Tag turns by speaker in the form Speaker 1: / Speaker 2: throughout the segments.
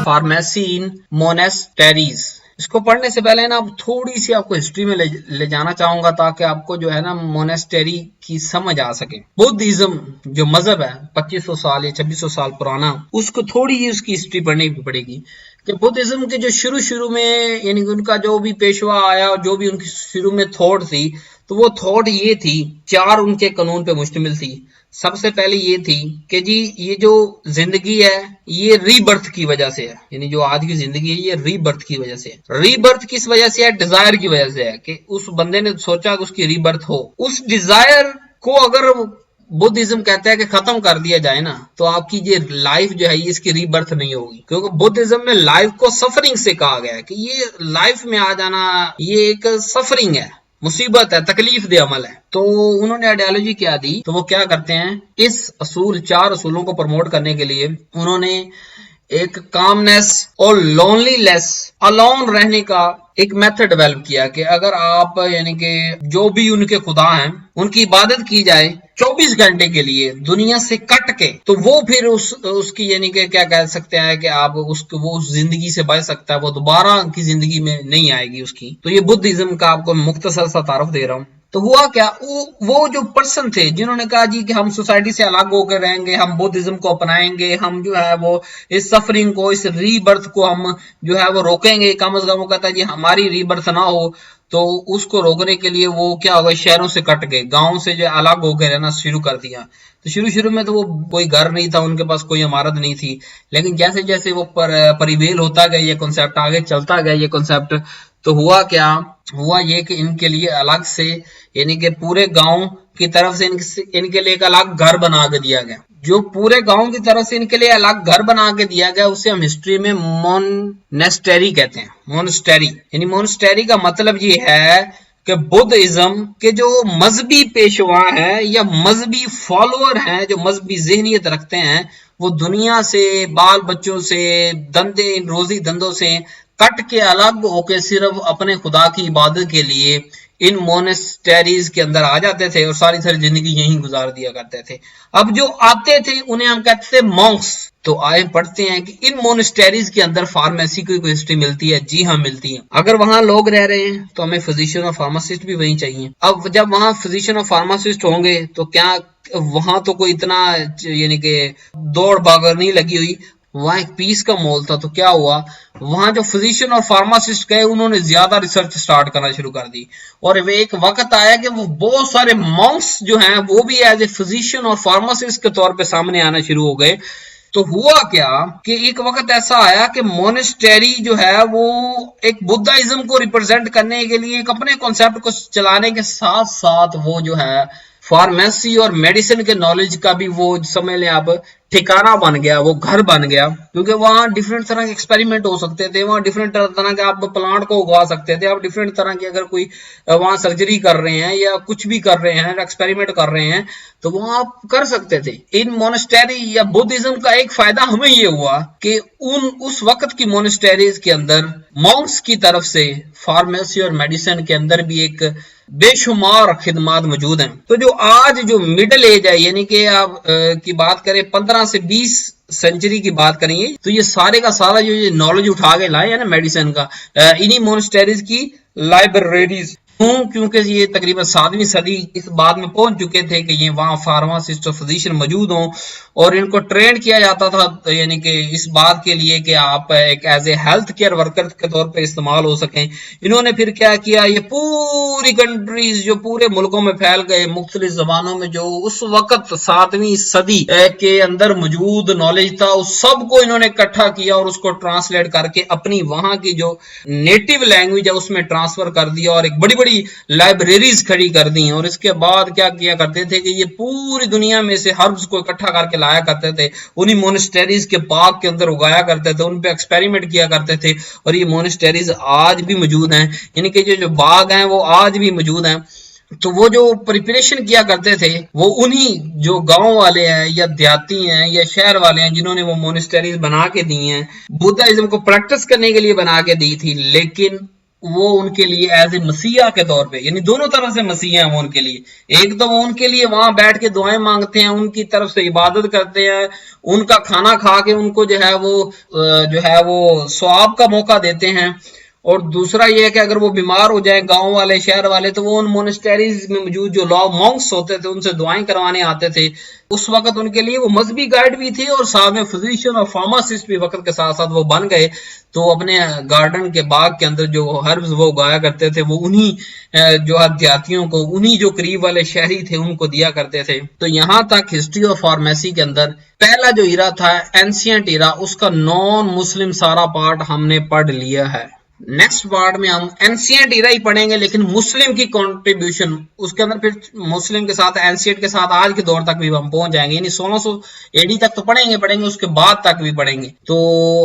Speaker 1: Pharmacy इन मोनेस्टेरीज। इसको पढ़ने से पहले ना अब थोड़ी सी आपको हिस्ट्री में ले जाना चाहूंगा ताकि आपको जो है ना मोनेस्टेरी की समझ आ सके। बुद्धिज्म जो मजहब है 2500 साल या 2600 साल पुराना, उसको थोड़ी ही उसकी हिस्ट्री पढ़नी पड़ेगी कि बुद्धिज्म के जो शुरू में यानी कि उनका जो भी पेशवा आया और जो भी उनकी शुरू में थॉट थी, तो वो थॉट ये थी, 4 उनके कानून पे मुश्तमिल थी। सबसे पहले ये थी कि जी ये जो जिंदगी है ये रीबर्थ की वजह से है, यानी जो आज की जिंदगी है ये रीबर्थ की वजह से है। रीबर्थ किस वजह से है? डिजायर की वजह से है कि उस बंदे ने सोचा कि उसकी रीबर्थ हो। उस डिजायर को अगर बुद्धिज्म कहता है कि खत्म कर दिया जाए ना, तो आपकी ये लाइफ जो है ये इसकी रीबर्थ नहीं होगी, क्योंकि बुद्धिज्म में लाइफ को सफरिंग से कहा गया है कि ये लाइफ में आ जाना ये एक सफरिंग है, मुसीबत है, तकलीफ दे अमल है। तो उन्होंने आइडियोलॉजी क्या दी, तो वो क्या करते हैं, इस 4 असूलों को प्रमोट करने के लिए उन्होंने एक कामनेस और लोनलीनेस, अलोन रहने का एक मेथड डेवलप किया कि अगर आप यानी कि जो भी उनके खुदा हैं उनकी इबादत की जाए 24 घंटे के लिए दुनिया से कट के, तो वो फिर उसकी यानी कि क्या कह सकते हैं कि आप उसको वो उस जिंदगी से बच सकता है, वो दोबारा की जिंदगी में नहीं आएगी उसकी। तो ये बुद्धिज्म का आपको मुख्तसर सा तारुफ दे रहा हूँ। तो हुआ क्या, वो जो पर्सन थे जिन्होंने कहा जी कि हम सोसाइटी से अलग होकर रहेंगे, हम बुद्धिज्म को अपनाएंगे, हम जो है वो इस सफरिंग को, इस रीबर्थ को हम जो है वो रोकेंगे, कम से कम वो कहता है जी हमारी रीबर्थ ना हो। तो उसको रोकने के लिए वो क्या हो गए, शहरों से कट गए, गांव से जो अलग होकर रहना शुरू कर दिया। तो शुरू में तो वो कोई घर नहीं था उनके पास, कोई इमारत नहीं थी, लेकिन जैसे जैसे वो परिवेल होता गया, ये कॉन्सेप्ट आगे चलता गया, ये कॉन्सेप्ट, तो हुआ क्या, हुआ ये कि इनके लिए अलग से यानी कि पूरे गांव की तरफ से इनके लिए एक अलग घर बना के दिया गया। जो पूरे गांव की तरफ से इनके लिए अलग घर बना के दिया गया उसे हम हिस्ट्री में मोनेस्टेरी कहते हैं। मोनेस्टेरी यानी मोनेस्टेरी का मतलब ये है कि बुद्धिज्म के जो मजहबी पेशवा हैं या मजहबी फॉलोअर हैं, जो मजहबी ज़हनियत रखते हैं, वो दुनिया से, बाल बच्चों से, धंधे रोजी धंधों से कट के अलग होके सिर्फ अपने खुदा की इबादत के लिए इन मोनेस्टेरीज के अंदर आ जाते थे और सारी सारी जिंदगी यहीं गुजार दिया करते थे। अब जो आते थे उन्हें हम कहते थे मॉन्क्स। तो आए पढ़ते हैं कि इन मोनेस्टेरीज के अंदर फार्मेसी की कोई हिस्ट्री मिलती है। जी हाँ, मिलती है। अगर वहां लोग रह रहे हैं तो हमें फिजिशियन और फार्मासिस्ट भी वहीं चाहिए। अब जब वहां फिजिशियन और फार्मासिस्ट होंगे तो क्या वहां तो कोई इतना यानी कि दौड़ भाग नहीं लगी हुई, वहां एक पीस का मोल था। तो क्या हुआ, वहां जो फिजिशियन और फार्मासिस्ट गए उन्होंने ज्यादा रिसर्च स्टार्ट करना शुरू कर दी और वे एक वक्त आया कि वो बहुत सारे मॉन्क्स जो हैं वो भी एज ए फिजिशियन और फार्मासिस्ट के तौर पे सामने आना शुरू हो गए। तो हुआ क्या कि एक वक्त ऐसा आया कि मोनेस्टेरी जो है वो एक बुद्धाइज्म को रिप्रेजेंट करने के लिए एक अपने कॉन्सेप्ट को चलाने के साथ साथ वो जो है फार्मेसी और मेडिसिन के नॉलेज का भी वो समझ लें आप ठिकाना बन गया, वो घर बन गया, क्योंकि वहां डिफरेंट तरह के एक्सपेरिमेंट हो सकते थे, वहां डिफरेंट तरह के आप प्लांट को उगा सकते थे, आप डिफरेंट तरह की अगर कोई वहां सर्जरी कर रहे हैं या कुछ भी कर रहे हैं, एक्सपेरिमेंट कर रहे हैं, तो वहां आप कर सकते थे। इन मोनेस्टेरी या बुद्धिज्म का एक फायदा हमें ये हुआ कि उस वक्त की मोनेस्टेरीज के अंदर मॉन्क्स की तरफ से फार्मेसी और मेडिसिन के अंदर भी एक बेशुमार खिदमात मौजूद हैं। तो जो आज जो मिडिल एज है, यानी कि आप की बात करें 15 से 20 सेंचुरी की बात करेंगे, तो ये सारे का सारा जो ये नॉलेज उठा के लाए है ना मेडिसिन का, इन्हीं मोनेस्टेरीज की लाइब्रेरीज, क्योंकि ये तकरीबन 7वीं सदी इस बात में पहुंच चुके थे कि ये वहां फार्मासिस्ट और फिजिशियन मौजूद हों और इनको ट्रेन किया जाता था, यानी कि इस बात के लिए कि आप एक as a health care worker के तौर पे इस्तेमाल हो सकें। इन्होंने फिर क्या किया, ये पूरी कंट्रीज जो पूरे मुल्कों में फैल गए, मुख्तलिफ जबानों में जो उस वक्त 7वीं सदी के अंदर मौजूद नॉलेज था, उस सबको इन्होंने इकट्ठा किया और उसको ट्रांसलेट करके अपनी वहां की जो नेटिव लैंग्वेज है उसमें ट्रांसफर कर दिया और एक बड़ी बड़ी लाइब्रेरीज खड़ी कर दी। और इसके बाद क्या किया करते थे कि ये पूरी दुनिया में से हर्ब्स को इकट्ठा करके लाया करते थे, उन्हीं मोनेस्टेरीज के बाग के अंदर उगाया करते थे, उन पे एक्सपेरिमेंट किया करते थे और ये मोनेस्टेरीज आज भी मौजूद हैं, यानी कि जो बाग हैं वो आज भी मौजूद हैं। तो वो जो प्रिपरेशन किया करते थे वो उन्हीं जो गांव वाले हैं या देहाती हैं या शहर वाले हैं जिन्होंने वो मोनेस्टेरीज बना के दी हैं, बुद्धाइज्म को प्रैक्टिस करने के लिए बना के दी थी। लेकिन वो उनके लिए एज ए मसीहा के तौर पे, यानी दोनों तरह से मसीहा हैं वो उनके लिए। एक तो वो उनके लिए वहां बैठ के दुआएं मांगते हैं, उनकी तरफ से इबादत करते हैं, उनका खाना खा के उनको जो है वो सवाब का मौका देते हैं। और दूसरा ये है कि अगर वो बीमार हो जाए, गांव वाले शहर वाले, तो वो उन मोनेस्टेरीज में मौजूद जो लॉ मॉन्क्स होते थे उनसे दुआएं करवाने आते थे। उस वक्त उनके लिए वो मजहबी गाइड भी थे और साथ में फिजिशियन और फार्मासिस्ट भी वक्त के साथ साथ वो बन गए। तो अपने गार्डन के बाग के अंदर जो हर्ब्स वो उगाया करते थे वो उन्हीं जो हथियातियों को, उन्हीं जो करीब वाले शहरी थे उनको दिया करते थे। तो यहाँ तक हिस्ट्री ऑफ फार्मेसी के अंदर पहला जो इरा था एंशियंट इरा, उसका नॉन मुस्लिम सारा पार्ट हमने पढ़ लिया है। नेक्स्ट पार्ट में हम एंशियंट इरा ही पढ़ेंगे, लेकिन मुस्लिम की कंट्रीब्यूशन उसके अंदर, फिर मुस्लिम के साथ एंशियंट के साथ आज के दौर तक भी हम पहुंच जाएंगे, यानी 1600 एडी तक तो पढ़ेंगे, उसके बाद तक भी पढ़ेंगे। तो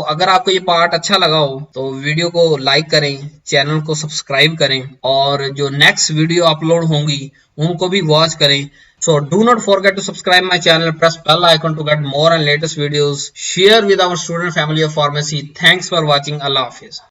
Speaker 1: अगर आपको ये पार्ट अच्छा लगा हो तो वीडियो को लाइक करें, चैनल को सब्सक्राइब करें, और जो नेक्स्ट वीडियो अपलोड होंगी उनको भी वॉच करें। So do not forget to subscribe my channel, press bell icon to get more and latest videos, share with our student family of pharmacy. Thanks for watching. Allah Hafiz.